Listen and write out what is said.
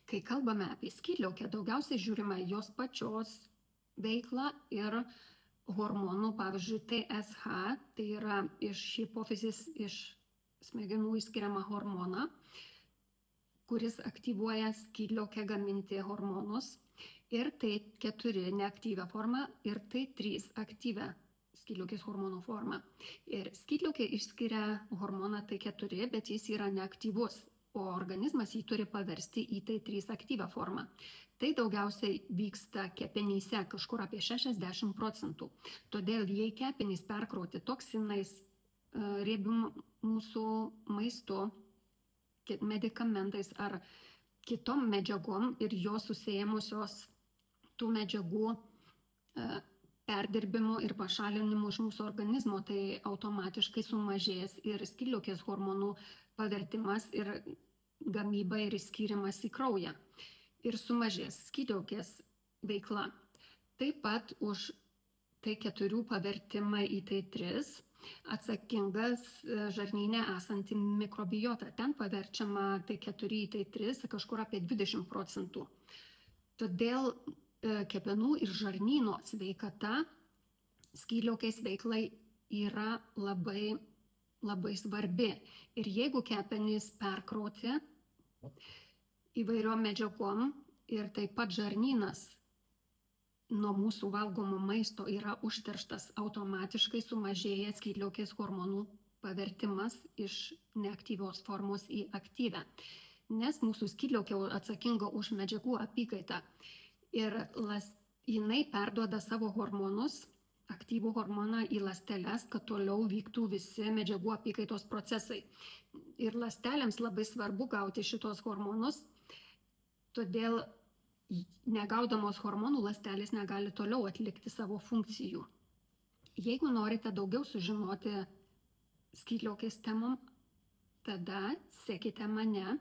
Kai kalbame apie skydliaukę, daugiausiai žiūrime jos pačios veiklą ir hormonų, pavyzdžiui, TSH, tai yra iš hipofizės, iš smegenų išskiriamą hormoną, kuris aktyvuoja skydliaukę gaminti hormonus, ir T4 neaktyvią formą ir T3 aktyvią skydliaukės hormonų formą. Ir skydliaukė išskiria hormoną T4, bet jis yra neaktyvus, o organizmas jį turi paversti į T3 aktyvią formą. Tai daugiausiai vyksta kepenyse, kažkur apie 60%. Todėl jei kepenys perkrauti toksinais, riebiu mūsų maistu, medikamentais ar kitom medžiagom ir jos susėmusios tų medžiagų perdirbimu ir pašalinimu iš mūsų organizmo, tai automatiškai sumažės ir skydliaukės hormonų pavertimas ir gamyba ir įskyrimas į kraują. Ir sumažės skydliaukės veikla. Taip pat už T4 pavertimą į T3 atsakingas žarnyne esanti mikrobiota. Ten paverčiama T4 į T3 kažkur apie 20%. Todėl kepenų ir žarnyno sveikata skydliaukės veiklai yra labai, labai svarbi. Ir jeigu kepenys perkrauti įvairiom medžiagom ir taip pat žarnynas nuo mūsų valgomo maisto yra užterštas, automatiškai sumažėja skydliaukės hormonų pavertimas iš neaktyvios formos į aktyvę. Nes mūsų skydliaukė atsakinga už medžiagų apykaitą. Ir jinai perduoda savo hormonus, aktyvų hormoną į ląsteles, kad toliau vyktų visi medžiagų apykaitos procesai. Ir ląstelėms labai svarbu gauti šitos hormonus, todėl negaudamos hormonų ląstelės negali toliau atlikti savo funkcijų. Jeigu norite daugiau sužinoti skydliaukės temom, tada sekite mane.